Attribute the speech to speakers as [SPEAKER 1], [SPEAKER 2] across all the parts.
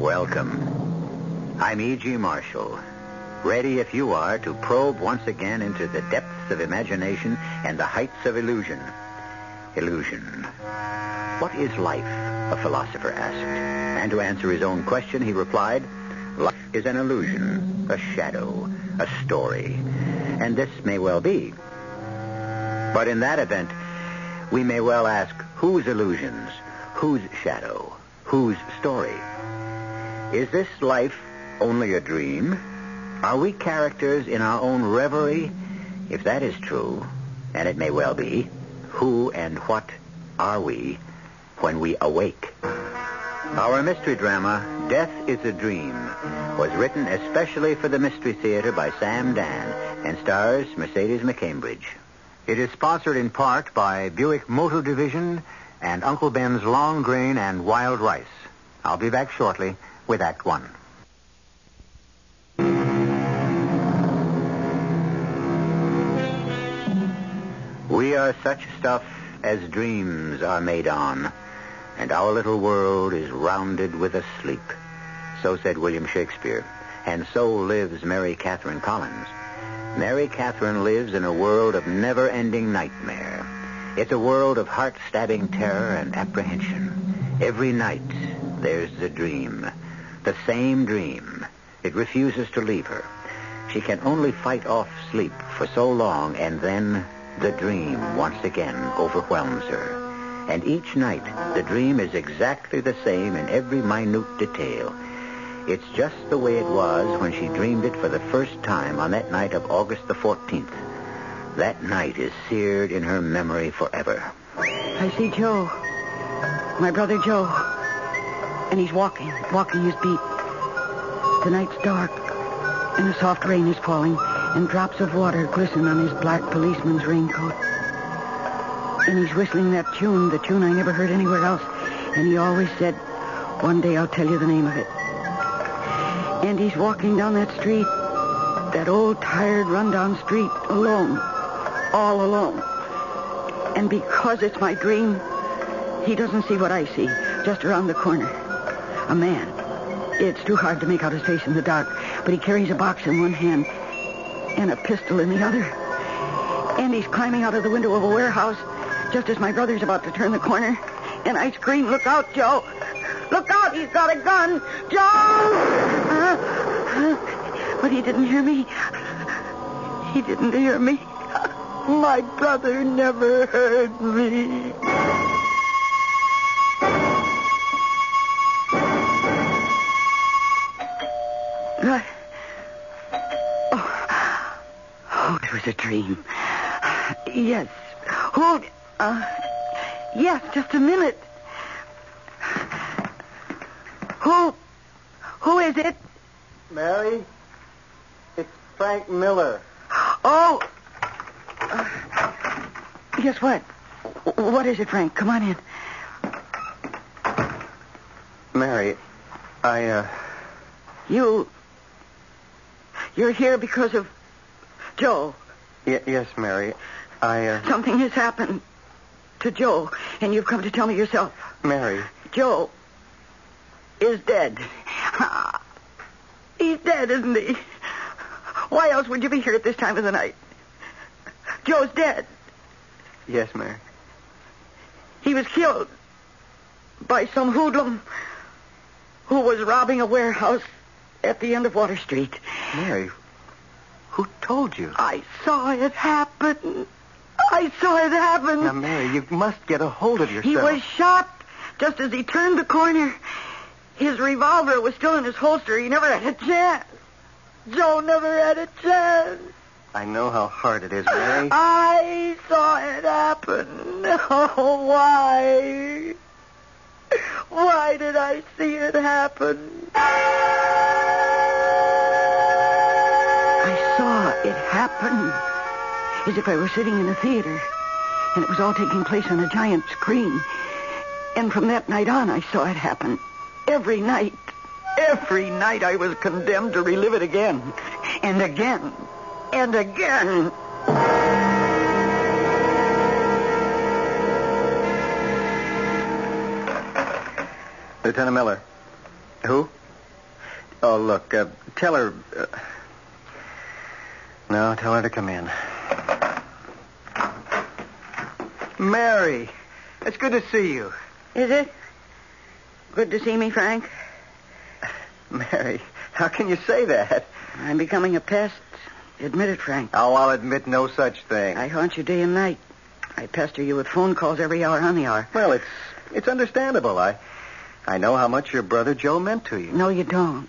[SPEAKER 1] Welcome. I'm E.G. Marshall. Ready, if you are, to probe once again into the depths of imagination and the heights of illusion. Illusion. What is life? A philosopher asked. And to answer his own question, he replied, life is an illusion, a shadow, a story. And this may well be. But in that event, we may well ask, whose illusions, whose shadow, whose story? Is this life only a dream? Are we characters in our own reverie? If that is true, and it may well be, who and what are we when we awake? Our mystery drama, Death is a Dream, was written especially for the Mystery Theater by Sam Dann and stars Mercedes McCambridge. It is sponsored in part by Buick Motor Division and Uncle Ben's Long Grain and Wild Rice. I'll be back shortly with Act One. We are such stuff as dreams are made on, and our little world is rounded with a sleep. So said William Shakespeare, and so lives Mary Catherine Collins. Mary Catherine lives in a world of never-ending nightmare. It's a world of heart-stabbing terror and apprehension. Every night, there's the dream. The same dream. It refuses to leave her. She can only fight off sleep for so long, and then the dream once again overwhelms her. And each night, the dream is exactly the same in every minute detail. It's just the way it was when she dreamed it for the first time on that night of August the 14th. That night is seared in her memory forever.
[SPEAKER 2] I see Joe. My brother Joe. And he's walking his beat. The night's dark, and a soft rain is falling, and drops of water glisten on his black policeman's raincoat. And he's whistling that tune, the tune I never heard anywhere else. And he always said, one day I'll tell you the name of it. And he's walking down that street, that old, tired, rundown street, alone, all alone. And because it's my dream, he doesn't see what I see, just around the corner. A man. It's too hard to make out his face in the dark, but he carries a box in one hand and a pistol in the other. And he's climbing out of the window of a warehouse just as my brother's about to turn the corner. And I scream, "Look out, Joe! Look out! He's got a gun! Joe!" But he didn't hear me. He didn't hear me. My brother never heard me. Oh, it was a dream. Yes. Hold. Yes, just a minute. Who is it?
[SPEAKER 3] Mary, it's Frank Miller.
[SPEAKER 2] Oh. Guess what? What is it, Frank? Come on in.
[SPEAKER 3] Mary,
[SPEAKER 2] You're here because of Joe.
[SPEAKER 3] Yes, Mary.
[SPEAKER 2] Something has happened to Joe, and you've come to tell me yourself.
[SPEAKER 3] Mary.
[SPEAKER 2] Joe is dead. He's dead, isn't he? Why else would you be here at this time of the night? Joe's dead.
[SPEAKER 3] Yes, Mary.
[SPEAKER 2] He was killed by some hoodlum who was robbing a warehouse at the end of Water Street.
[SPEAKER 3] Mary, who told you?
[SPEAKER 2] I saw it happen.
[SPEAKER 3] Now, Mary, you must get a hold of yourself.
[SPEAKER 2] He was shot just as he turned the corner. His revolver was still in his holster. He never had a chance. Joe never had a chance.
[SPEAKER 3] I know how hard it is, Mary.
[SPEAKER 2] I saw it happen. Oh, why? Why did I see it happen? I saw it happen as if I were sitting in a theater, and it was all taking place on a giant screen. And from that night on, I saw it happen. Every night I was condemned to relive it again, and again, and again.
[SPEAKER 3] Lieutenant Miller. Who? Oh, look, tell her... No, tell her to come in. Mary, it's good to see you.
[SPEAKER 2] Is it? Good to see me, Frank?
[SPEAKER 3] Mary, how can you say that?
[SPEAKER 2] I'm becoming a pest. Admit it, Frank.
[SPEAKER 3] Oh, I'll admit no such thing.
[SPEAKER 2] I haunt you day and night. I pester you with phone calls every hour on the hour.
[SPEAKER 3] Well, it's understandable. I know how much your brother Joe meant to you.
[SPEAKER 2] No, you don't.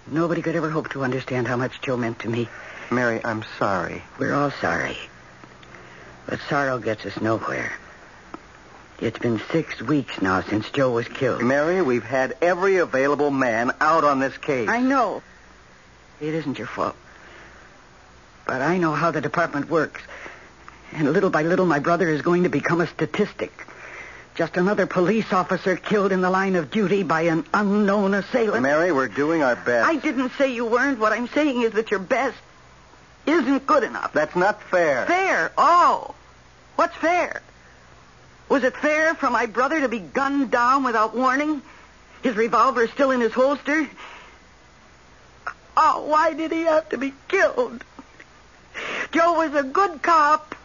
[SPEAKER 2] Nobody could ever hope to understand how much Joe meant to me.
[SPEAKER 3] Mary, I'm sorry.
[SPEAKER 2] We're all sorry. But sorrow gets us nowhere. It's been 6 weeks now since Joe was killed.
[SPEAKER 3] Mary, we've had every available man out on this case.
[SPEAKER 2] I know. It isn't your fault. But I know how the department works. And little by little, my brother is going to become a statistic. Just another police officer killed in the line of duty by an unknown assailant.
[SPEAKER 3] Mary, we're doing our best.
[SPEAKER 2] I didn't say you weren't. What I'm saying is that your best isn't good enough.
[SPEAKER 3] That's not fair.
[SPEAKER 2] Fair? Oh. What's fair? Was it fair for my brother to be gunned down without warning? His revolver still in his holster? Oh, why did he have to be killed? Joe was a good cop.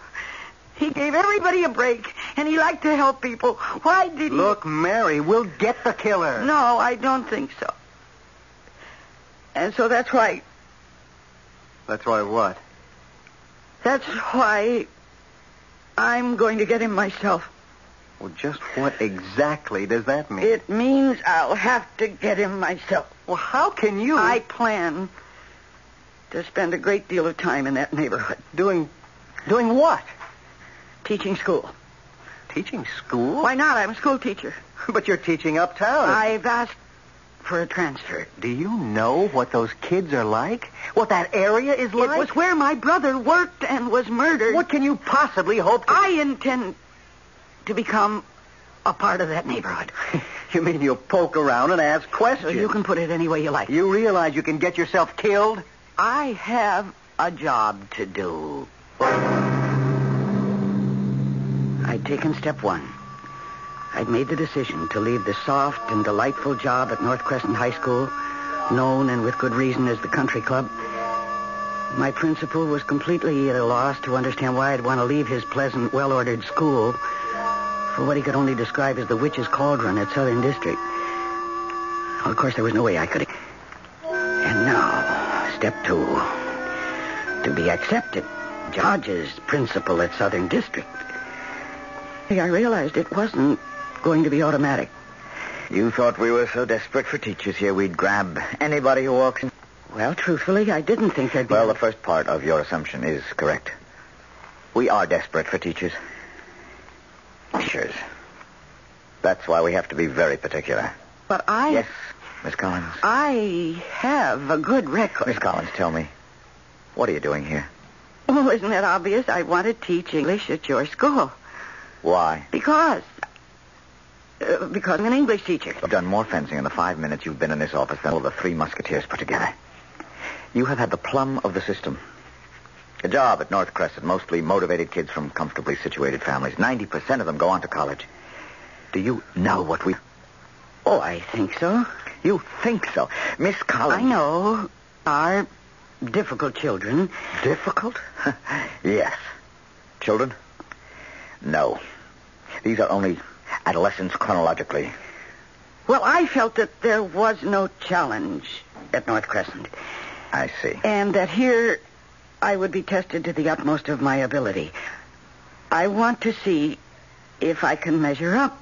[SPEAKER 2] He gave everybody a break, and he liked to help people. Why did he...
[SPEAKER 3] Look, Mary, we'll get the killer.
[SPEAKER 2] No, I don't think so. And so that's why...
[SPEAKER 3] That's why what?
[SPEAKER 2] That's why I'm going to get him myself.
[SPEAKER 3] Well, just what exactly does that mean?
[SPEAKER 2] It means I'll have to get him myself.
[SPEAKER 3] Well, how can you...
[SPEAKER 2] I plan to spend a great deal of time in that neighborhood.
[SPEAKER 3] Doing what?
[SPEAKER 2] Teaching school.
[SPEAKER 3] Teaching school?
[SPEAKER 2] Why not? I'm a school teacher.
[SPEAKER 3] But you're teaching uptown.
[SPEAKER 2] I've asked for a transfer.
[SPEAKER 3] Do you know what those kids are like? What that area is like?
[SPEAKER 2] It was where my brother worked and was murdered.
[SPEAKER 3] What can you possibly hope to...
[SPEAKER 2] I intend to become a part of that neighborhood.
[SPEAKER 3] You mean you'll poke around and ask questions?
[SPEAKER 2] So you can put it any way you like.
[SPEAKER 3] You realize you can get yourself killed?
[SPEAKER 2] I have a job to do. I'd taken step one. I'd made the decision to leave the soft and delightful job at North Crescent High School, known and with good reason as the country club. My principal was completely at a loss to understand why I'd want to leave his pleasant, well-ordered school for what he could only describe as the witch's cauldron at Southern District. Well, of course, there was no way I could... And now, step two. To be accepted, George's principal at Southern District. I realized it wasn't going to be automatic.
[SPEAKER 1] You thought we were so desperate for teachers here we'd grab anybody who walks in?
[SPEAKER 2] Well, truthfully, I didn't think there'd be...
[SPEAKER 1] Well, the first part of your assumption is correct. We are desperate for teachers. Teachers. That's why we have to be very particular.
[SPEAKER 2] But I...
[SPEAKER 1] Yes, Miss Collins.
[SPEAKER 2] I have a good record.
[SPEAKER 1] Miss Collins, tell me, what are you doing here?
[SPEAKER 2] Oh, isn't that obvious? I want to teach English at your school.
[SPEAKER 1] Why?
[SPEAKER 2] Because I'm an English teacher.
[SPEAKER 1] You've done more fencing in the 5 minutes you've been in this office than all the 3 Musketeers put together. You have had the plum of the system. A job at North Crescent, mostly motivated kids from comfortably situated families. 90% of them go on to college. Do you know what we...
[SPEAKER 2] Oh, I think so.
[SPEAKER 1] You think so? Miss Collins...
[SPEAKER 2] I know. Are difficult children.
[SPEAKER 1] Difficult? Yes. Children? No. These are only adolescents chronologically.
[SPEAKER 2] Well, I felt that there was no challenge at North Crescent.
[SPEAKER 1] I see.
[SPEAKER 2] And that here I would be tested to the utmost of my ability. I want to see if I can measure up.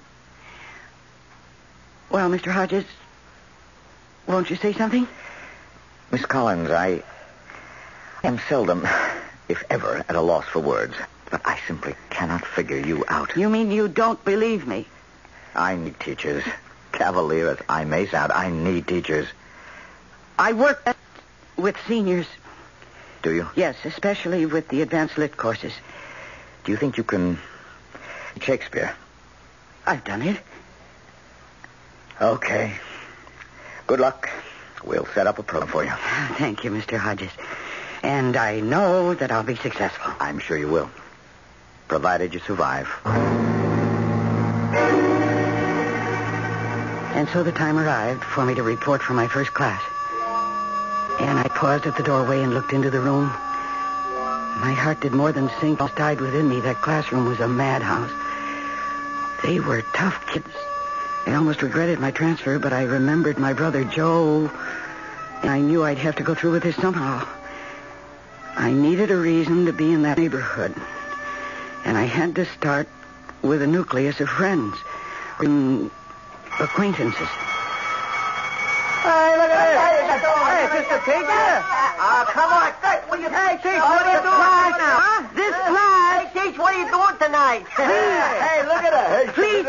[SPEAKER 2] Well, Mr. Hodges, won't you say something?
[SPEAKER 1] Miss Collins, I am seldom, if ever, at a loss for words. But I simply cannot figure you out.
[SPEAKER 2] You mean you don't believe me?
[SPEAKER 1] I need teachers. Cavalier as I may sound, I need teachers.
[SPEAKER 2] I work with seniors.
[SPEAKER 1] Do you?
[SPEAKER 2] Yes, especially with the advanced lit courses.
[SPEAKER 1] Do you think you can... Shakespeare?
[SPEAKER 2] I've done it.
[SPEAKER 1] Okay. Good luck. We'll set up a program for you.
[SPEAKER 2] Thank you, Mr. Hodges. And I know that I'll be successful.
[SPEAKER 1] I'm sure you will. Provided you survive.
[SPEAKER 2] And so the time arrived for me to report for my first class. And I paused at the doorway and looked into the room. My heart did more than sink. It died within me. That classroom was a madhouse. They were tough kids. I almost regretted my transfer, but I remembered my brother Joe, and I knew I'd have to go through with this somehow. I needed a reason to be in that neighborhood, and I had to start with a nucleus of friends, acquaintances.
[SPEAKER 3] Hey, look at this. Hey, is this the teacher? Come on. Hey, Teach, what are you doing now? Huh?
[SPEAKER 2] This class...
[SPEAKER 4] Hey, Teach, what are you doing tonight?
[SPEAKER 3] Hey, look at her.
[SPEAKER 2] Please.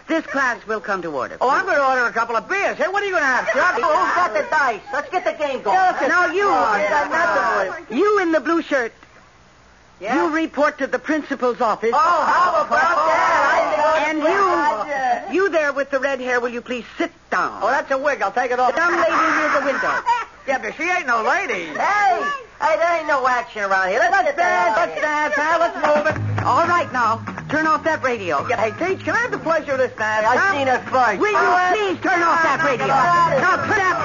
[SPEAKER 2] This class will come to order.
[SPEAKER 3] Oh, I'm going to order a couple of beers. Hey, what are you going to have, Chuck?
[SPEAKER 4] Who's got the dice? Let's get the game going.
[SPEAKER 2] Now, you in the blue shirt.
[SPEAKER 4] Yeah?
[SPEAKER 2] You report to the principal's office.
[SPEAKER 4] Oh, how about that?
[SPEAKER 2] And you there with the red hair, will you please sit down?
[SPEAKER 3] Oh, that's a wig. I'll take it off.
[SPEAKER 2] Some lady near the window.
[SPEAKER 3] Yeah, but she ain't no lady.
[SPEAKER 4] Hey, there ain't no action around here. Let's
[SPEAKER 2] dance, pal. Let's move it. All right, now. Turn off that radio.
[SPEAKER 3] Hey, Teach, can I have the pleasure of this dance?
[SPEAKER 4] I seen her first.
[SPEAKER 2] Will you please turn off that radio? Now, turn that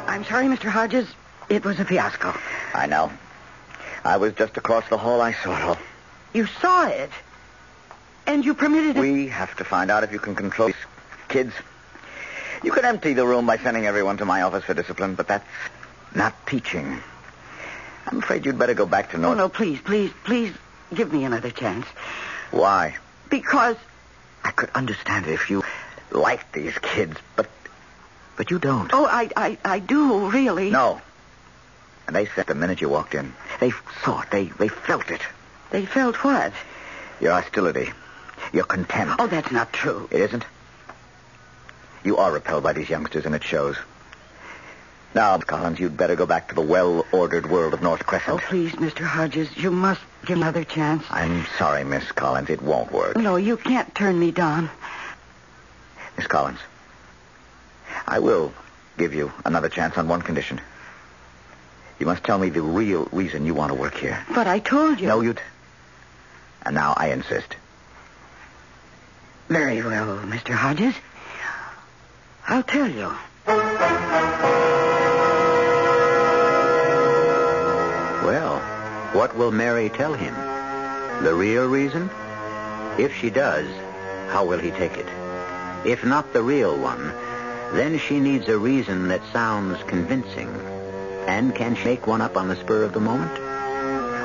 [SPEAKER 2] off. I'm sorry, Mr. Hodges. It was a fiasco.
[SPEAKER 1] I know. I was just across the hall. I saw it all.
[SPEAKER 2] You saw it? And you permitted it?
[SPEAKER 1] We have to find out if you can control these kids. You could empty the room by sending everyone to my office for discipline, but that's not teaching. I'm afraid you'd better go back to North...
[SPEAKER 2] Oh, no, please give me another chance.
[SPEAKER 1] Why?
[SPEAKER 2] Because...
[SPEAKER 1] I could understand it if you liked these kids, but you don't.
[SPEAKER 2] Oh, I do, really.
[SPEAKER 1] No. And they said the minute you walked in. They saw it. They felt it.
[SPEAKER 2] They felt what?
[SPEAKER 1] Your hostility. Your contempt.
[SPEAKER 2] Oh, that's not true.
[SPEAKER 1] It isn't? You are repelled by these youngsters, and it shows. Now, Collins, you'd better go back to the well-ordered world of North Crescent.
[SPEAKER 2] Oh, please, Mr. Hodges, you must give me another chance.
[SPEAKER 1] I'm sorry, Miss Collins. It won't work.
[SPEAKER 2] No, you can't turn me down.
[SPEAKER 1] Miss Collins, I will give you another chance on one condition. You must tell me the real reason you want to work here.
[SPEAKER 2] But I told you.
[SPEAKER 1] No, you'd... And now I insist.
[SPEAKER 2] Very well, Mr. Hodges. I'll tell you.
[SPEAKER 1] Well, what will Mary tell him? The real reason? If she does, how will he take it? If not the real one, then she needs a reason that sounds convincing. And can she make one up on the spur of the moment?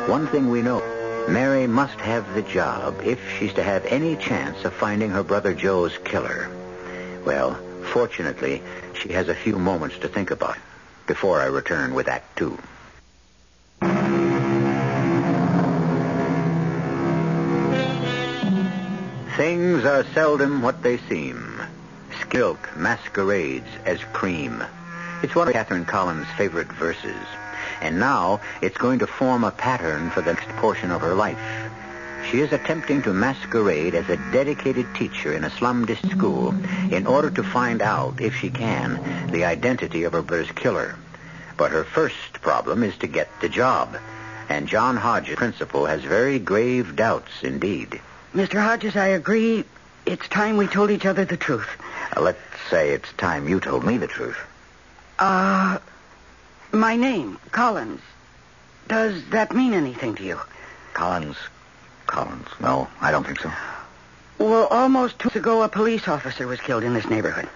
[SPEAKER 1] One thing we know, Mary must have the job if she's to have any chance of finding her brother Joe's killer. Well, fortunately, she has a few moments to think about it before I return with Act 2. Things are seldom what they seem. Milk masquerades as cream. It's one of Catherine Collins' favorite verses. And now it's going to form a pattern for the next portion of her life. She is attempting to masquerade as a dedicated teacher in a slum-district school in order to find out, if she can, the identity of her brother's killer. But her first problem is to get the job. And John Hodges, principal, has very grave doubts indeed.
[SPEAKER 2] Mr. Hodges, I agree. It's time we told each other the truth.
[SPEAKER 1] Let's say it's time you told me the truth.
[SPEAKER 2] My name, Collins. Does that mean anything to you?
[SPEAKER 1] Collins. No, I don't think so.
[SPEAKER 2] Well, almost 2 weeks ago, a police officer was killed in this neighborhood.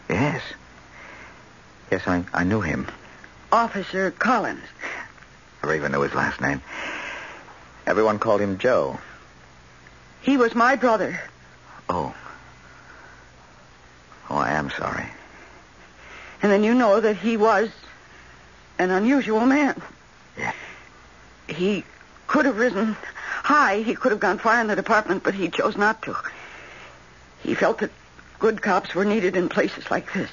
[SPEAKER 1] Yes. Yes, I knew him.
[SPEAKER 2] Officer Collins.
[SPEAKER 1] I never even knew his last name. Everyone called him Joe.
[SPEAKER 2] He was my brother.
[SPEAKER 1] Oh, I am sorry.
[SPEAKER 2] And then you know that he was an unusual man.
[SPEAKER 1] Yeah.
[SPEAKER 2] He could have risen high. He could have gone far in the department, but he chose not to. He felt that good cops were needed in places like this.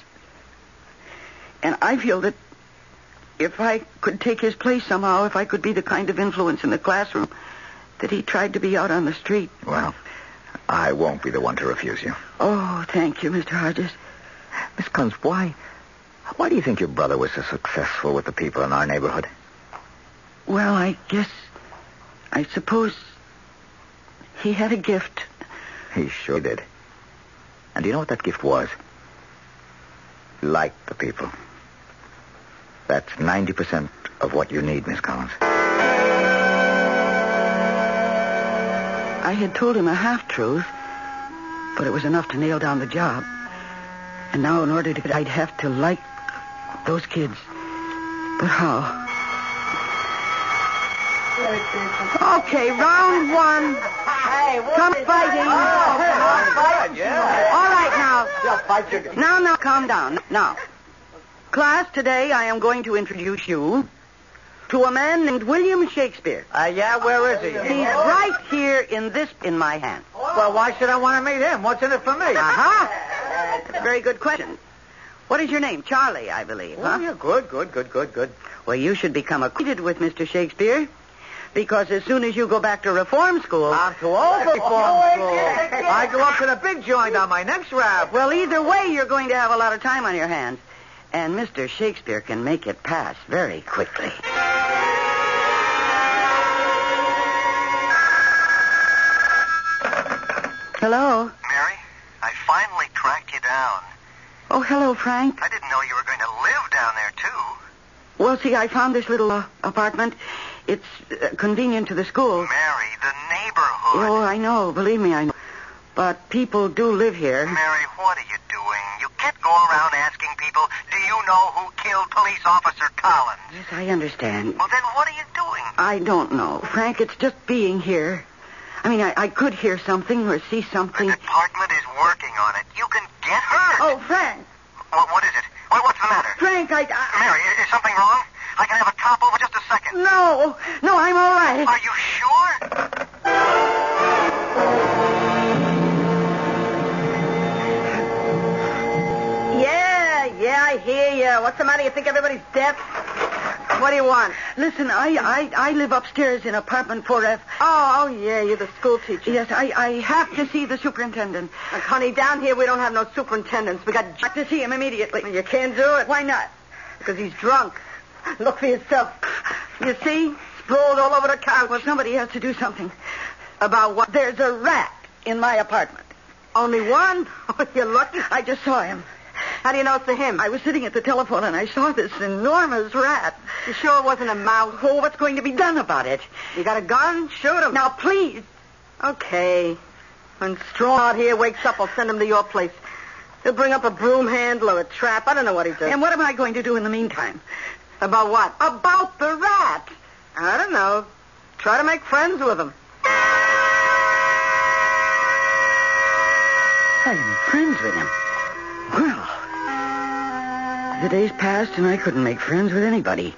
[SPEAKER 2] And I feel that if I could take his place somehow, if I could be the kind of influence in the classroom that he tried to be out on the street.
[SPEAKER 1] Well, I won't be the one to refuse you.
[SPEAKER 2] Oh, thank you, Mr. Hodges.
[SPEAKER 1] Miss Collins, why do you think your brother was so successful with the people in our neighborhood?
[SPEAKER 2] Well, I suppose he had a gift.
[SPEAKER 1] He sure did. And do you know what that gift was? Like the people. That's 90% of what you need, Miss Collins.
[SPEAKER 2] I had told him a half-truth, but it was enough to nail down the job. And now, in order to, I'd have to like those kids. But how? Okay, round one.
[SPEAKER 4] Hey,
[SPEAKER 2] Come fighting.
[SPEAKER 3] Yeah.
[SPEAKER 2] All right, now.
[SPEAKER 3] Yeah, fight you.
[SPEAKER 2] Now, calm down. Now, class, today I am going to introduce you to a man named William Shakespeare.
[SPEAKER 3] Yeah, where is he?
[SPEAKER 2] He's right here in my hand.
[SPEAKER 3] Well, why should I want to meet him? What's in it for me?
[SPEAKER 2] Uh-huh. Very good question. What is your name? Charlie, I believe, huh?
[SPEAKER 3] Oh, yeah, good.
[SPEAKER 2] Well, you should become acquainted with Mr. Shakespeare, because as soon as you go back to reform school...
[SPEAKER 3] I'm too old for reform school. I go up to the big joint on my next rap.
[SPEAKER 2] Well, either way, you're going to have a lot of time on your hands. And Mr. Shakespeare can make it pass very quickly. Hello?
[SPEAKER 5] Mary, I finally tracked you down.
[SPEAKER 2] Oh, hello, Frank.
[SPEAKER 5] I didn't know you were going to live down there, too.
[SPEAKER 2] Well, see, I found this little apartment. It's convenient to the school.
[SPEAKER 5] Mary, the neighborhood.
[SPEAKER 2] Oh, I know. Believe me, I know. But people do live here.
[SPEAKER 5] Mary, what are you doing? You can't go around asking people, do you know who killed police officer Collins?
[SPEAKER 2] Yes, I understand.
[SPEAKER 5] Well, then what are you doing?
[SPEAKER 2] I don't know. Frank, it's just being here. I mean, I could hear something or see something.
[SPEAKER 5] The department is working on it. You can get hurt.
[SPEAKER 2] Oh, Frank.
[SPEAKER 5] What is it? What's the matter?
[SPEAKER 2] Frank,
[SPEAKER 5] Mary, is something wrong? I can have a cop over just a second.
[SPEAKER 2] No, I'm all right.
[SPEAKER 5] Are you sure?
[SPEAKER 4] Yeah, I hear you. What's the matter? You think everybody's deaf? What do you want?
[SPEAKER 2] Listen, I live upstairs in apartment 4F.
[SPEAKER 4] Oh, yeah, you're the school teacher.
[SPEAKER 2] Yes, I have to see the superintendent.
[SPEAKER 4] Look, honey, down here we don't have no superintendents. We got
[SPEAKER 2] To see him immediately.
[SPEAKER 4] You can't do it.
[SPEAKER 2] Why not?
[SPEAKER 4] Because he's drunk. Look for yourself.
[SPEAKER 2] You see?
[SPEAKER 4] Sprawled all over the couch.
[SPEAKER 2] Well, somebody has to do something.
[SPEAKER 4] About what?
[SPEAKER 2] There's a rat in my apartment.
[SPEAKER 4] Only one? Oh, you're lucky.
[SPEAKER 2] I just saw him.
[SPEAKER 4] How do you know it's him?
[SPEAKER 2] I was sitting at the telephone and I saw this enormous rat.
[SPEAKER 4] You sure it wasn't a mouse?
[SPEAKER 2] Oh, what's going to be done about it?
[SPEAKER 4] You got a gun? Shoot him.
[SPEAKER 2] Now, please.
[SPEAKER 4] Okay. When Strong out here wakes up, I'll send him to your place. He'll bring up a broom handle or a trap. I don't know what he does.
[SPEAKER 2] And what am I going to do in the meantime?
[SPEAKER 4] About what?
[SPEAKER 2] About the rat.
[SPEAKER 4] I don't know. Try to make friends with him.
[SPEAKER 2] I'm friends with him. Well, the days passed and I couldn't make friends with anybody.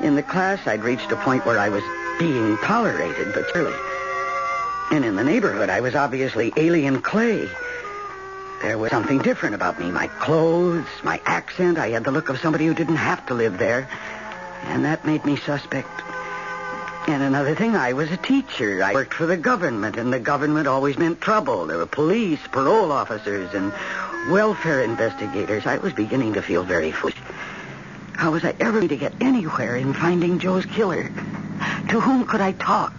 [SPEAKER 2] In the class, I'd reached a point where I was being tolerated, but surely. And in the neighborhood, I was obviously alien clay. There was something different about me. My clothes, my accent. I had the look of somebody who didn't have to live there. And that made me suspect. And another thing, I was a teacher. I worked for the government, and the government always meant trouble. There were police, parole officers, and welfare investigators. I was beginning to feel very foolish. How was I ever going to get anywhere in finding Joe's killer? To whom could I talk?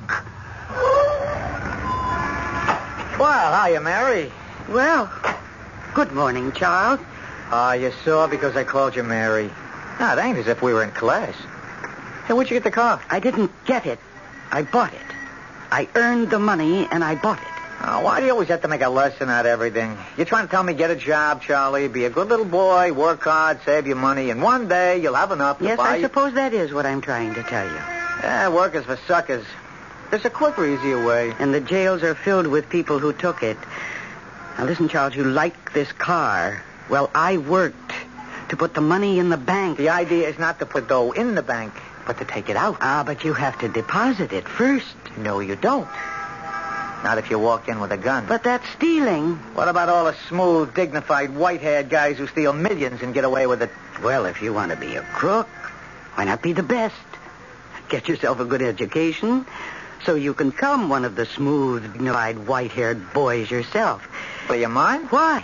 [SPEAKER 3] Well, hiya, Mary.
[SPEAKER 2] Well, good morning, Charles.
[SPEAKER 3] You saw because I called you Mary. No, it ain't as if we were in class. Hey, where'd you get the car?
[SPEAKER 2] I didn't get it. I bought it. I earned the money, and I bought it.
[SPEAKER 3] Oh, why do you always have to make a lesson out of everything? You're trying to tell me get a job, Charlie, be a good little boy, work hard, save your money, and one day you'll have enough to
[SPEAKER 2] Yes,
[SPEAKER 3] buy...
[SPEAKER 2] I suppose that is what I'm trying to tell you.
[SPEAKER 3] Yeah, work is for suckers. There's a quicker, easier way.
[SPEAKER 2] And the jails are filled with people who took it. Now, listen, Charles, you like this car. Well, I worked to put the money in the bank.
[SPEAKER 3] The idea is not to put dough in the bank, but to take it out.
[SPEAKER 2] Ah, but you have to deposit it first.
[SPEAKER 3] No, you don't. Not if you walk in with a gun.
[SPEAKER 2] But that's stealing.
[SPEAKER 3] What about all the smooth, dignified, white-haired guys who steal millions and get away with it?
[SPEAKER 2] Well, if you want to be a crook, why not be the best? Get yourself a good education so you can become one of the smooth, dignified, white-haired boys yourself.
[SPEAKER 3] Do you mind?
[SPEAKER 2] Why?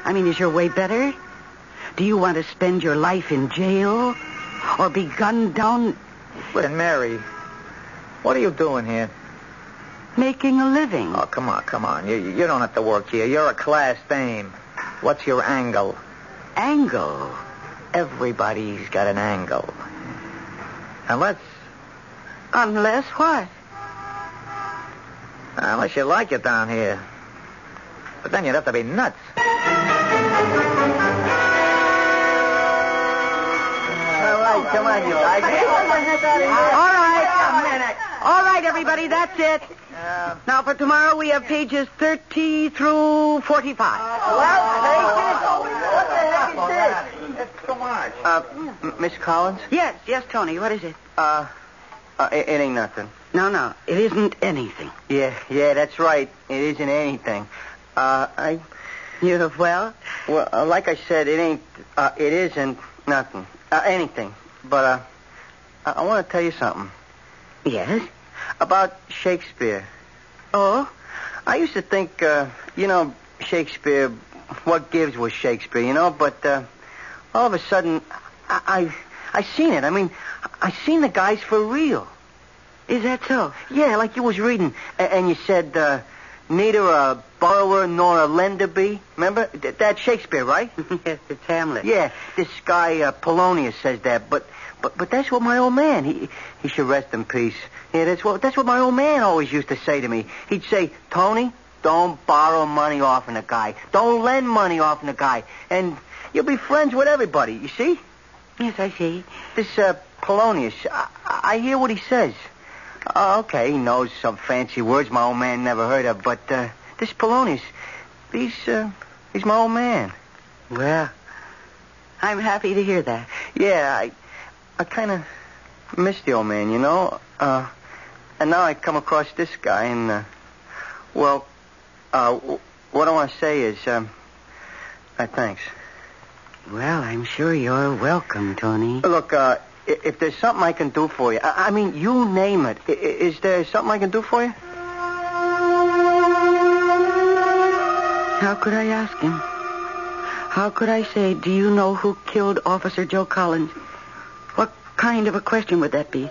[SPEAKER 2] I mean, is your way better? Do you want to spend your life in jail? Or be gunned down?
[SPEAKER 3] Listen, Mary, what are you doing here?
[SPEAKER 2] Making a living.
[SPEAKER 3] Oh, come on. You don't have to work here. You're a class dame. What's your angle?
[SPEAKER 2] Angle?
[SPEAKER 3] Everybody's got an angle. Unless
[SPEAKER 2] what?
[SPEAKER 3] Unless you like it down here. But then you'd have to be nuts.
[SPEAKER 4] All right, come on, you guys.
[SPEAKER 2] All right, everybody, that's it. Now, for tomorrow, we have pages 30 through 45.
[SPEAKER 4] What the heck is this?
[SPEAKER 3] It's too much.
[SPEAKER 6] Miss Collins?
[SPEAKER 2] Yes, Tony, what is it?
[SPEAKER 6] It ain't nothing.
[SPEAKER 2] No, it isn't anything.
[SPEAKER 6] Yeah, that's right. It isn't anything.
[SPEAKER 2] Well,
[SPEAKER 6] like I said, it isn't nothing. Anything. But, I want to tell you something.
[SPEAKER 2] Yes?
[SPEAKER 6] About Shakespeare.
[SPEAKER 2] Oh?
[SPEAKER 6] I used to think, Shakespeare, what gives was Shakespeare, but, all of a sudden, I seen it. I mean, I seen the guys for real.
[SPEAKER 2] Is that so?
[SPEAKER 6] Yeah, like you was reading, and you said, neither a borrower nor a lender be. Remember? That's Shakespeare, right?
[SPEAKER 2] Yes, it's Hamlet.
[SPEAKER 6] Yeah, this guy, Polonius says that, but that's what my old man, he should rest in peace. Yeah, that's what my old man always used to say to me. He'd say, Tony, don't borrow money off of a guy. Don't lend money off of a guy. And you'll be friends with everybody, you see?
[SPEAKER 2] Yes, I see.
[SPEAKER 6] This, Polonius, I hear what he says. Okay, he knows some fancy words my old man never heard of, but, this Polonius, he's my old man.
[SPEAKER 2] Well, I'm happy to hear that.
[SPEAKER 6] Yeah, I kind of miss the old man, and now I come across this guy, and, what I want to say is, thanks.
[SPEAKER 2] Well, I'm sure you're welcome, Tony.
[SPEAKER 6] Look, if there's something I can do for you, I mean, you name it. Is there something I can do for you?
[SPEAKER 2] How could I ask him? How could I say, do you know who killed Officer Joe Collins? What kind of a question would that be?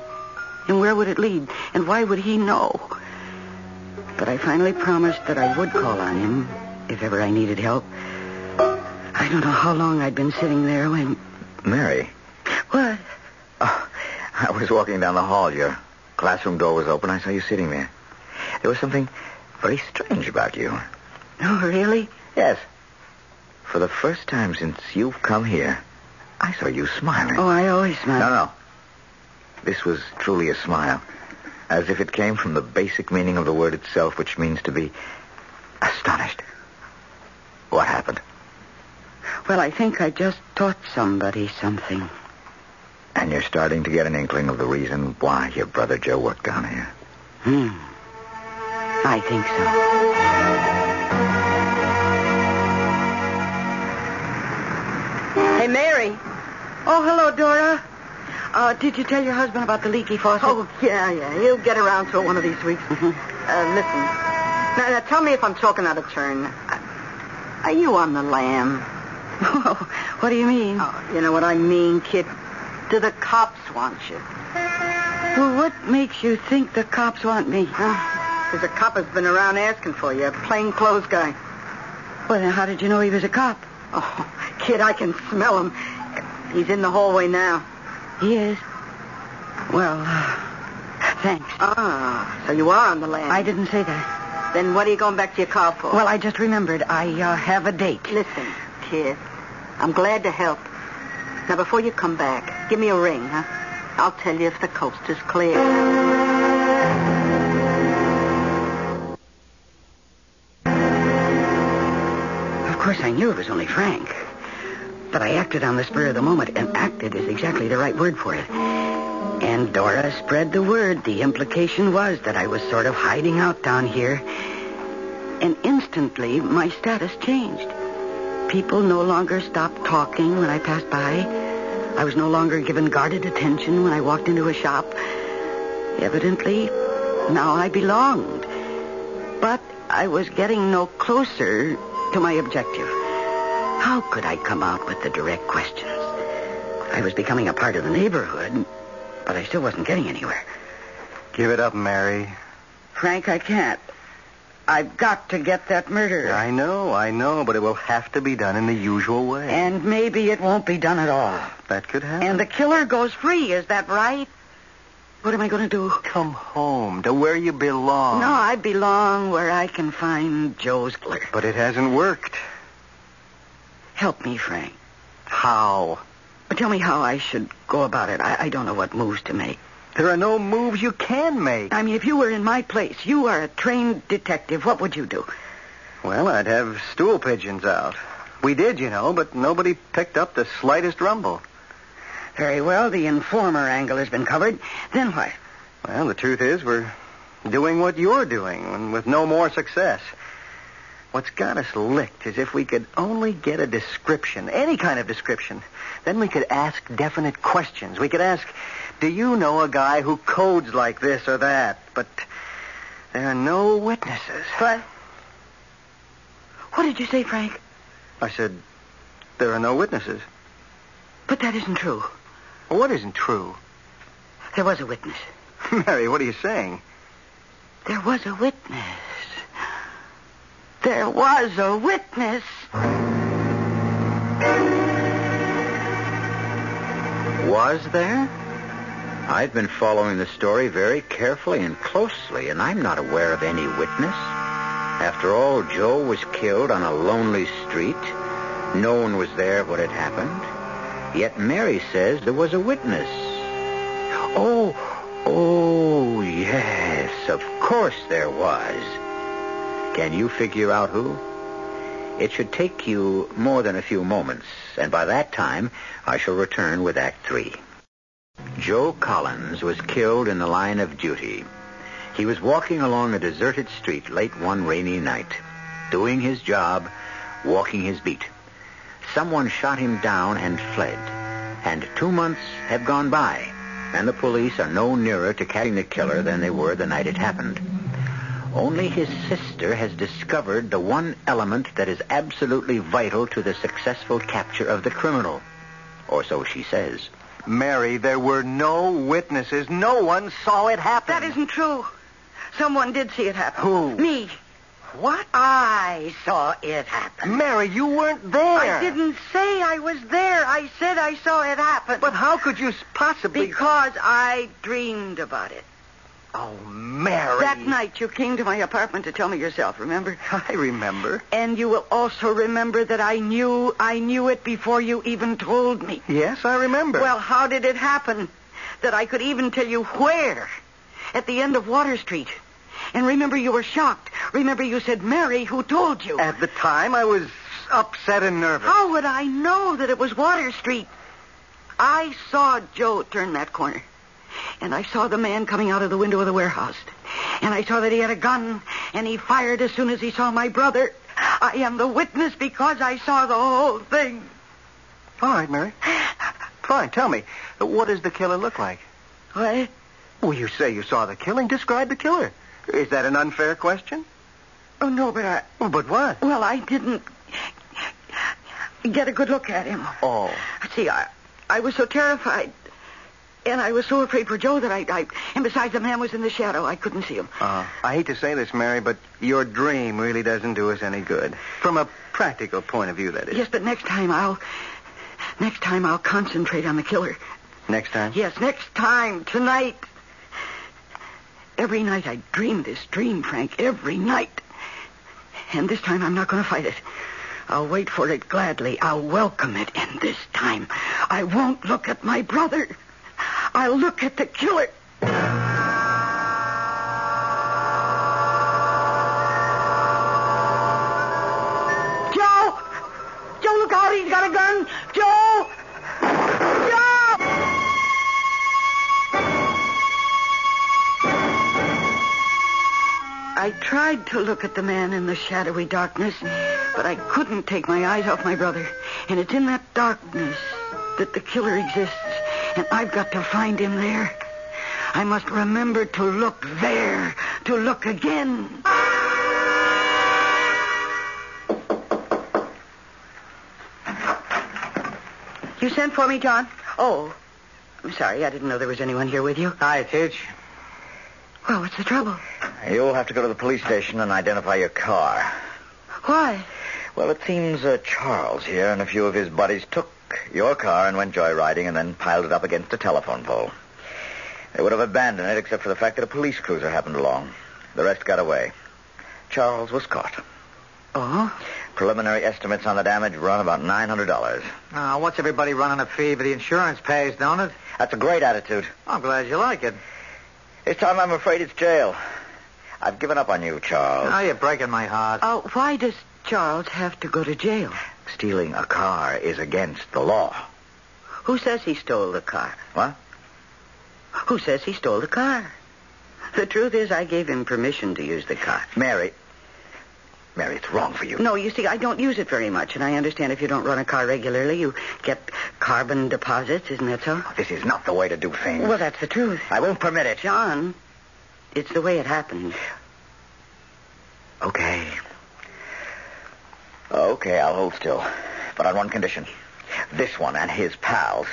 [SPEAKER 2] And where would it lead? And why would he know? But I finally promised that I would call on him if ever I needed help. I don't know how long I'd been sitting there when...
[SPEAKER 1] Mary.
[SPEAKER 2] What?
[SPEAKER 1] Oh, I was walking down the hall. Your classroom door was open. I saw you sitting there. There was something very strange about you.
[SPEAKER 2] Oh, really?
[SPEAKER 1] Yes. For the first time since you've come here, I saw you smiling.
[SPEAKER 2] Oh, I always smile.
[SPEAKER 1] No. This was truly a smile. As if it came from the basic meaning of the word itself, which means to be astonished. What happened?
[SPEAKER 2] Well, I think I just taught somebody something.
[SPEAKER 1] And you're starting to get an inkling of the reason why your brother Joe worked down here.
[SPEAKER 2] I think so.
[SPEAKER 4] Hey, Mary.
[SPEAKER 2] Oh, hello, Dora. Did you tell your husband about the leaky faucet?
[SPEAKER 4] Oh, yeah. He'll get around to it one of these weeks. Listen. Now, tell me if I'm talking out of turn. Are you on the lam?
[SPEAKER 2] Oh, what do you mean?
[SPEAKER 4] Oh, you know what I mean, kid. Do the cops want you?
[SPEAKER 2] Well, what makes you think the cops want me?
[SPEAKER 4] Because a cop has been around asking for you, a plainclothes guy.
[SPEAKER 2] Well, then how did you know he was a cop?
[SPEAKER 4] Oh, kid, I can smell him. He's in the hallway now.
[SPEAKER 2] He is? Well, thanks.
[SPEAKER 4] So you are on the lam.
[SPEAKER 2] I didn't say that.
[SPEAKER 4] Then what are you going back to your car for?
[SPEAKER 2] Well, I just remembered. I have a date.
[SPEAKER 4] Listen, kid, I'm glad to help. Now, before you come back, give me a ring, huh? I'll tell you if the coast is clear.
[SPEAKER 2] Of course, I knew it was only Frank. But I acted on the spur of the moment, and acted is exactly the right word for it. And Dora spread the word. The implication was that I was sort of hiding out down here. And instantly, my status changed. People no longer stopped talking when I passed by. I was no longer given guarded attention when I walked into a shop. Evidently, now I belonged. But I was getting no closer to my objective. How could I come out with the direct questions? I was becoming a part of the neighborhood, but I still wasn't getting anywhere.
[SPEAKER 6] Give it up, Mary.
[SPEAKER 2] Frank, I can't. I've got to get that murderer.
[SPEAKER 6] I know, but it will have to be done in the usual way.
[SPEAKER 2] And maybe it won't be done at all.
[SPEAKER 6] That could happen.
[SPEAKER 2] And the killer goes free, is that right? What am I going to do?
[SPEAKER 6] Come home to where you belong.
[SPEAKER 2] No, I belong where I can find Joe's killer.
[SPEAKER 6] But it hasn't worked.
[SPEAKER 2] Help me, Frank.
[SPEAKER 6] How?
[SPEAKER 2] Tell me how I should go about it. I don't know what moves to make.
[SPEAKER 6] There are no moves you can make.
[SPEAKER 2] I mean, if you were in my place, you are a trained detective, what would you do?
[SPEAKER 6] Well, I'd have stool pigeons out. We did, but nobody picked up the slightest rumble.
[SPEAKER 2] Very well, the informer angle has been covered. Then what?
[SPEAKER 6] Well, the truth is we're doing what you're doing, and with no more success. What's got us licked is if we could only get a description, any kind of description. Then we could ask definite questions. We could ask, do you know a guy who codes like this or that? But there are no witnesses.
[SPEAKER 2] What? What did you say, Frank?
[SPEAKER 6] I said, there are no witnesses.
[SPEAKER 2] But that isn't true.
[SPEAKER 6] What isn't true?
[SPEAKER 2] There was a witness.
[SPEAKER 6] Mary, what are you saying?
[SPEAKER 2] There was a witness. There was a witness.
[SPEAKER 1] Was there? I've been following the story very carefully and closely, and I'm not aware of any witness. After all, Joe was killed on a lonely street. No one was there when it happened. Yet Mary says there was a witness. Oh, yes, of course there was. Can you figure out who? It should take you more than a few moments, and by that time, I shall return with Act 3. Joe Collins was killed in the line of duty. He was walking along a deserted street late one rainy night, doing his job, walking his beat. Someone shot him down and fled, and 2 months have gone by, and the police are no nearer to catching the killer than they were the night it happened. Only his sister has discovered the one element that is absolutely vital to the successful capture of the criminal. Or so she says.
[SPEAKER 6] Mary, there were no witnesses. No one saw it happen.
[SPEAKER 2] That isn't true. Someone did see it happen.
[SPEAKER 6] Who?
[SPEAKER 2] Me.
[SPEAKER 6] What?
[SPEAKER 2] I saw it happen.
[SPEAKER 6] Mary, you weren't there.
[SPEAKER 2] I didn't say I was there. I said I saw it happen.
[SPEAKER 6] But how could you possibly...
[SPEAKER 2] Because I dreamed about it.
[SPEAKER 6] Oh, Mary.
[SPEAKER 2] That night you came to my apartment to tell me yourself, remember?
[SPEAKER 6] I remember.
[SPEAKER 2] And you will also remember that I knew it before you even told me.
[SPEAKER 6] Yes, I remember.
[SPEAKER 2] Well, how did it happen that I could even tell you where? At the end of Water Street. And remember, you were shocked. Remember, you said, Mary, who told you?
[SPEAKER 6] At the time, I was upset and nervous.
[SPEAKER 2] How would I know that it was Water Street? I saw Joe turn that corner. And I saw the man coming out of the window of the warehouse. And I saw that he had a gun, and he fired as soon as he saw my brother. I am the witness because I saw the whole thing.
[SPEAKER 6] All right, Mary. Fine, tell me, what does the killer look like?
[SPEAKER 2] What?
[SPEAKER 6] Well, you say you saw the killing. Describe the killer. Is that an unfair question?
[SPEAKER 2] Oh, no, but
[SPEAKER 6] But what?
[SPEAKER 2] Well, I didn't get a good look at him.
[SPEAKER 6] Oh.
[SPEAKER 2] See, I was so terrified. And I was so afraid for Joe that and besides, the man was in the shadow. I couldn't see him.
[SPEAKER 6] I hate to say this, Mary, but your dream really doesn't do us any good. From a practical point of view, that is.
[SPEAKER 2] Yes, but next time I'll concentrate on the killer.
[SPEAKER 6] Next time?
[SPEAKER 2] Yes, next time, tonight. Every night I dream this dream, Frank, every night. And this time I'm not going to fight it. I'll wait for it gladly. I'll welcome it. And this time I won't look at my brother. I'll look at the killer. Joe! Joe, look out. He's got a gun. Joe! Joe! I tried to look at the man in the shadowy darkness, but I couldn't take my eyes off my brother. And it's in that darkness that the killer exists. And I've got to find him there. I must remember to look there, to look again. You sent for me, John? Oh, I'm sorry. I didn't know there was anyone here with you.
[SPEAKER 3] Hi, Tooch.
[SPEAKER 2] Well, what's the trouble?
[SPEAKER 3] You'll have to go to the police station and identify your car.
[SPEAKER 2] Why?
[SPEAKER 3] Well, it seems Charles here and a few of his buddies took your car and went joyriding and then piled it up against a telephone pole. They would have abandoned it except for the fact that a police cruiser happened along. The rest got away. Charles was caught.
[SPEAKER 2] Oh?
[SPEAKER 3] Preliminary estimates on the damage run about $900.
[SPEAKER 6] Oh, what's everybody running a fee? But the insurance pays, don't it?
[SPEAKER 3] That's a great attitude.
[SPEAKER 6] I'm glad you like it.
[SPEAKER 3] This time I'm afraid it's jail. I've given up on you, Charles.
[SPEAKER 6] Oh, you're breaking my heart.
[SPEAKER 2] Oh, why does Charles have to go to jail?
[SPEAKER 3] Stealing a car is against the law.
[SPEAKER 6] Who says he stole the car?
[SPEAKER 3] What?
[SPEAKER 6] Who says he stole the car? The truth is, I gave him permission to use the car.
[SPEAKER 3] Mary, it's wrong for you.
[SPEAKER 6] No, you see, I don't use it very much, and I understand if you don't run a car regularly, you get carbon deposits. Isn't that so?
[SPEAKER 3] This is not the way to do things.
[SPEAKER 6] Well, that's the truth.
[SPEAKER 3] I won't permit it.
[SPEAKER 6] John, it's the way it happened.
[SPEAKER 3] Okay, I'll hold still. But on one condition. This one and his pals.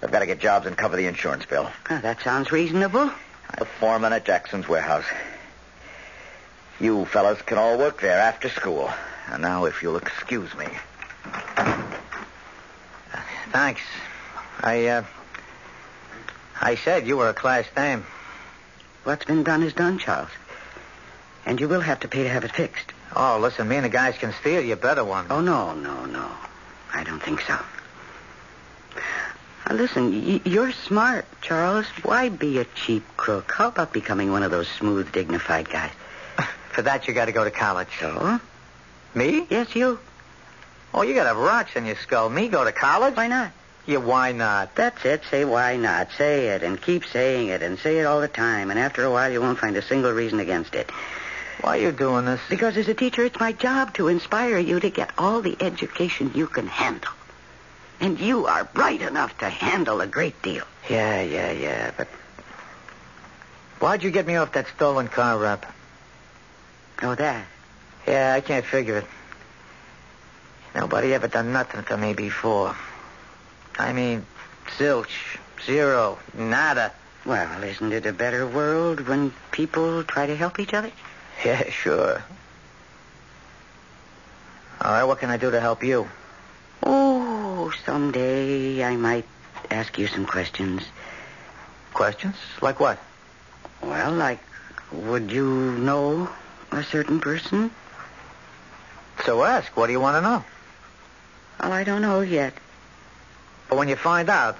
[SPEAKER 3] They've got to get jobs and cover the insurance bill.
[SPEAKER 6] Oh, that sounds reasonable.
[SPEAKER 3] The foreman at Jackson's warehouse. You fellas can all work there after school. And now, if you'll excuse me.
[SPEAKER 6] Thanks. I said you were a class dame. What's been done is done, Charles. And you will have to pay to have it fixed. Oh, listen, me and the guys can steal you a better one. Oh, no. I don't think so. Now, listen, you're smart, Charles. Why be a cheap crook? How about becoming one of those smooth, dignified guys? For that, you got to go to college. So? Me? Yes, you. Oh, you got to have rocks in your skull. Me go to college? Why not? Yeah, why not? That's it. Say why not. Say it and keep saying it and say it all the time. And after a while, you won't find a single reason against it. Why are you doing this? Because as a teacher, it's my job to inspire you to get all the education you can handle. And you are bright enough to handle a great deal. Yeah, but... Why'd you get me off that stolen car rap? Oh, that? Yeah, I can't figure it. Nobody ever done nothing for me before. I mean, zilch, zero, nada. Well, isn't it a better world when people try to help each other? Yeah, sure. All right, what can I do to help you? Oh, someday I might ask you some questions. Questions? Like what? Well, like, would you know a certain person? So ask. What do you want to know? Well, I don't know yet. But when you find out,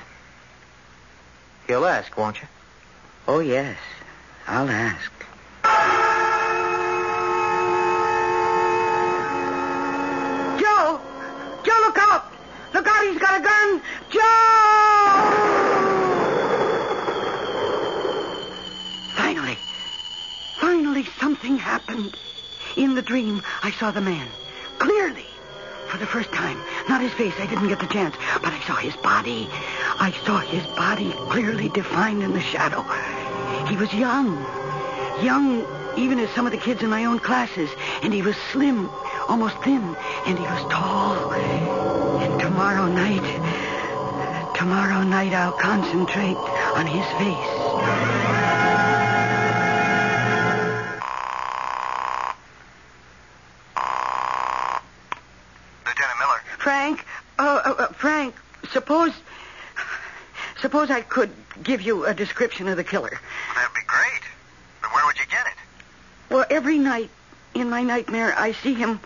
[SPEAKER 6] you'll ask, won't you? Oh, yes. I'll ask. Joe, look out! Look out, he's got a gun! Joe! Finally, something happened. In the dream, I saw the man. Clearly. For the first time. Not his face, I didn't get the chance. But I saw his body. I saw his body clearly defined in the shadow. He was young. Young even as some of the kids in my own classes. And he was slim, almost thin. And he was tall. And tomorrow night I'll concentrate on his face. Frank, suppose I could give you a description of the killer.
[SPEAKER 5] That'd be great. But where would you get it?
[SPEAKER 2] Well, every night in my nightmare, I see him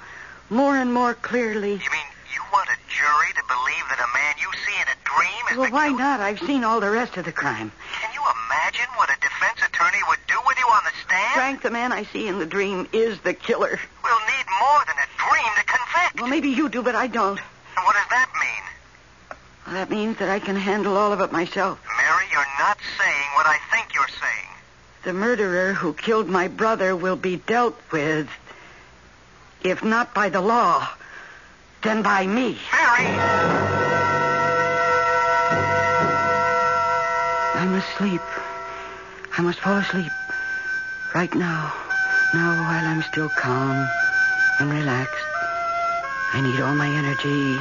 [SPEAKER 2] more and more clearly.
[SPEAKER 5] You mean you want a jury to believe that a man you see in a dream is
[SPEAKER 2] Well, why not? I've seen all the rest of the crime.
[SPEAKER 5] Can you imagine what a defense attorney would do with you on the stand?
[SPEAKER 2] Frank, the man I see in the dream is the killer.
[SPEAKER 5] We'll need more than a dream to convict.
[SPEAKER 2] Well, maybe you do, but I don't.
[SPEAKER 5] And what does that mean?
[SPEAKER 2] Well, that means that I can handle all of it myself.
[SPEAKER 5] Mary, you're not saying what I think you're saying.
[SPEAKER 2] The murderer who killed my brother will be dealt with, if not by the law, then by me.
[SPEAKER 5] Mary!
[SPEAKER 2] I must sleep. I must fall asleep. Right now. Now, while I'm still calm and relaxed. I need all my energy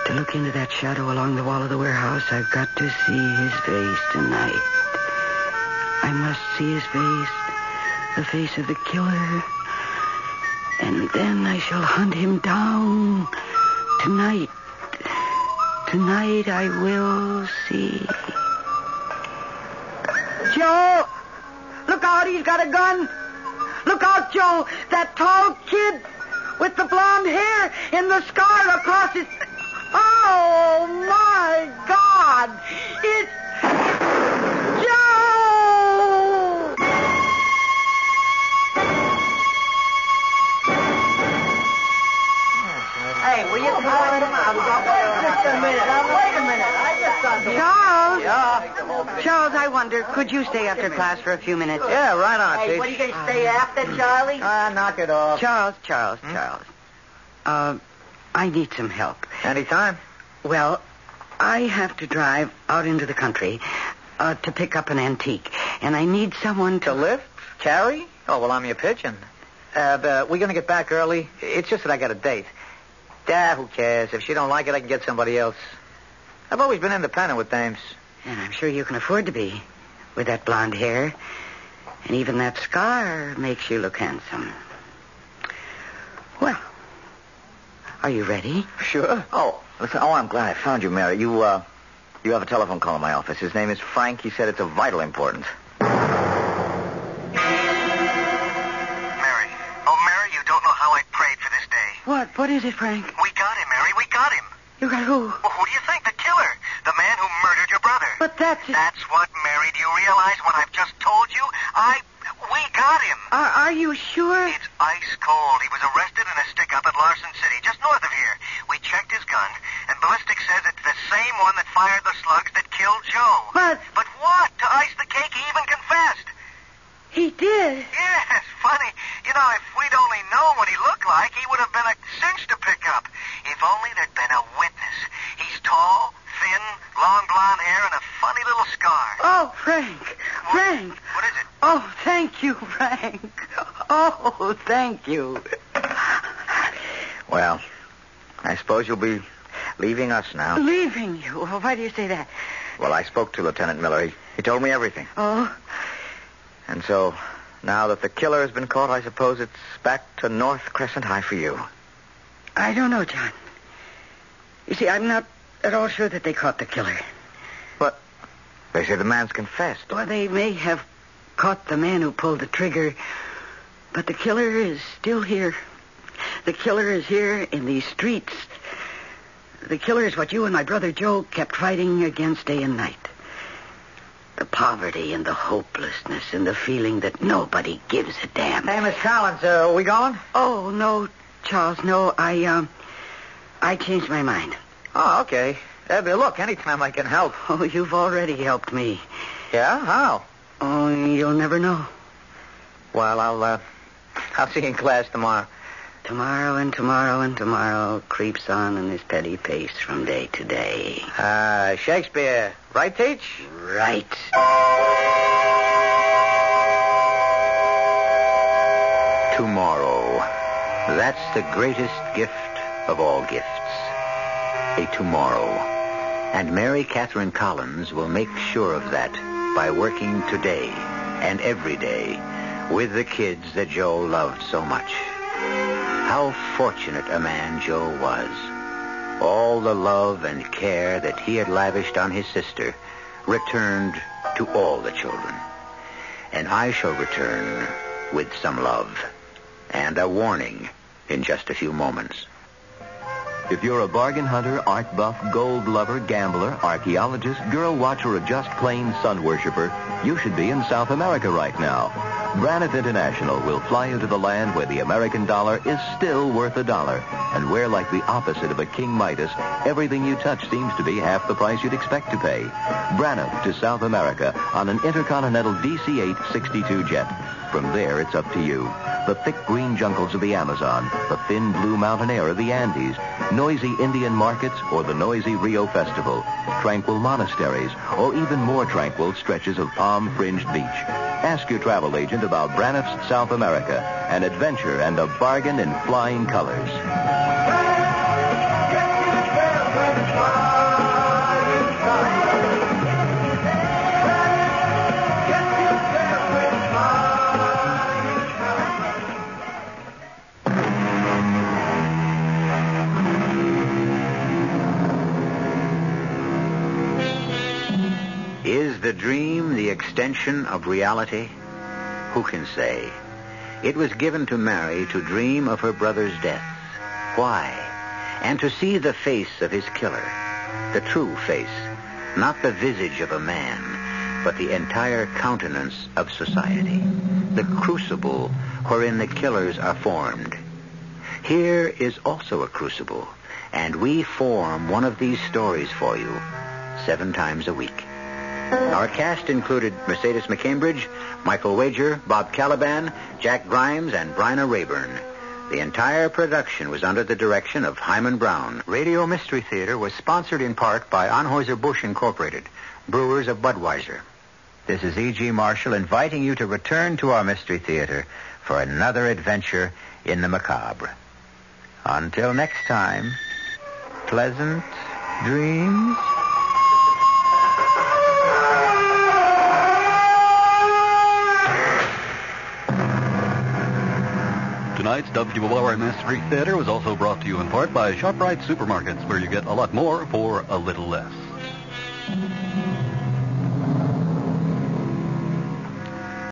[SPEAKER 2] to look into that shadow along the wall of the warehouse. I've got to see his face tonight. I must see his face the face of the killer. And then I shall hunt him down. Tonight. Tonight I will see. Joe! Look out, he's got a gun. Look out, Joe. That tall kid with the blonde hair and the scar across his... Oh, my God! It's Joe!
[SPEAKER 6] Hey, will you come out? Just a minute. Wait a minute. I just got the...
[SPEAKER 2] Charles!
[SPEAKER 6] Yeah?
[SPEAKER 2] Charles, I wonder, could you stay after class for a few minutes?
[SPEAKER 6] Yeah, right on,
[SPEAKER 5] Hey,
[SPEAKER 6] Chief.
[SPEAKER 5] what are you going to stay after, Charlie?
[SPEAKER 6] Knock it off.
[SPEAKER 2] Charles. I need some help.
[SPEAKER 6] Anytime.
[SPEAKER 2] Well, I have to drive out into the country to pick up an antique, and I need someone
[SPEAKER 6] To lift? Carry? Oh, well, I'm your pigeon. We're going to get back early. It's just that I got a date. Who cares? If she don't like it, I can get somebody else. I've always been independent with dames.
[SPEAKER 2] And I'm sure you can afford to be, with that blonde hair. And even that scar makes you look handsome. Well, are you ready?
[SPEAKER 3] Sure. Oh, listen. Oh, I'm glad I found you, Mary. You have a telephone call in my office. His name is Frank. He said it's of vital importance.
[SPEAKER 5] Mary. Oh, Mary, you don't know how I prayed for this day.
[SPEAKER 2] What is it, Frank?
[SPEAKER 5] We got him, Mary. We got him.
[SPEAKER 2] You got who?
[SPEAKER 5] Well, who do you think? The killer. The man who murdered your brother.
[SPEAKER 2] But that's...
[SPEAKER 5] That's what, Mary. Do you realize what I've just told you? We got him.
[SPEAKER 2] Are you sure?
[SPEAKER 5] It's ice cold. He was arrested in a stick-up at Larson City, just north of here. We checked his gun, and ballistics says it's the same one that fired the slugs that killed Joe.
[SPEAKER 2] But
[SPEAKER 5] what? To ice the cake, he even confessed.
[SPEAKER 2] he did.
[SPEAKER 5] Yes, funny. You know, if we'd only known what he looked like, he would have been a cinch to pick up. If only there'd been a witness. He's tall, thin, long blonde hair, and a funny little scar.
[SPEAKER 2] Oh, Frank.
[SPEAKER 5] What is it?
[SPEAKER 2] Oh, thank you, Frank. Oh, thank you.
[SPEAKER 3] Well, I suppose you'll be leaving us now.
[SPEAKER 2] Leaving you? Why do you say that?
[SPEAKER 3] Well, I spoke to Lieutenant Miller. He told me everything.
[SPEAKER 2] Oh,
[SPEAKER 3] And so, now that the killer has been caught, I suppose it's back to North Crescent High for you.
[SPEAKER 2] I don't know, John. You see, I'm not at all sure that they caught the killer.
[SPEAKER 3] But they say the man's confessed.
[SPEAKER 2] Or they may have caught the man who pulled the trigger, but the killer is still here. The killer is here in these streets. The killer is what you and my brother Joe kept fighting against day and night. The poverty and the hopelessness and the feeling that nobody gives a damn.
[SPEAKER 6] Hey, Miss Collins, are we going?
[SPEAKER 2] Oh, no, Charles, no. I changed my mind.
[SPEAKER 6] Oh, okay. Look, anytime I can help.
[SPEAKER 2] Oh, you've already helped me.
[SPEAKER 6] Yeah? How?
[SPEAKER 2] Oh, you'll never know.
[SPEAKER 6] Well, I'll see you in class tomorrow.
[SPEAKER 2] Tomorrow and tomorrow and tomorrow creeps on in this petty pace from day to day.
[SPEAKER 6] Shakespeare. Right, Teach?
[SPEAKER 2] Right.
[SPEAKER 1] Tomorrow. That's the greatest gift of all gifts. A tomorrow. And Mary Catherine Collins will make sure of that by working today and every day with the kids that Joe loved so much. How fortunate a man Joe was. All the love and care that he had lavished on his sister returned to all the children. And I shall return with some love and a warning in just a few moments.
[SPEAKER 7] If you're a bargain hunter, art buff, gold lover, gambler, archaeologist, girl watcher, or just plain sun worshiper, you should be in South America right now. Braniff International will fly you to the land where the American dollar is still worth $1, and where, like the opposite of a King Midas, everything you touch seems to be half the price you'd expect to pay. Braniff to South America on an intercontinental DC-8 62 jet. From there, it's up to you. The thick green jungles of the Amazon, the thin blue mountain air of the Andes, noisy Indian markets, or the noisy Rio Festival, tranquil monasteries, or even more tranquil stretches of palm-fringed beach. Ask your travel agent about Braniff's South America, an adventure and a bargain in flying colors.
[SPEAKER 1] the dream the extension of reality? Who can say? It was given to Mary to dream of her brother's death. Why? And to see the face of his killer. The true face. Not the visage of a man, but the entire countenance of society. The crucible wherein the killers are formed. Here is also a crucible, and we form one of these stories for you 7 times a week. Our cast included Mercedes McCambridge, Michael Wager, Bob Caliban, Jack Grimes, and Bryna Rayburn. The entire production was under the direction of Himan Brown. Radio Mystery Theater was sponsored in part by Anheuser-Busch Incorporated, brewers of Budweiser. This is E.G. Marshall inviting you to return to our Mystery Theater for another adventure in the macabre. Until next time, pleasant dreams.
[SPEAKER 8] Tonight's WOR Mystery Theater was also brought to you in part by ShopRite Supermarkets, where you get a lot more for a little less.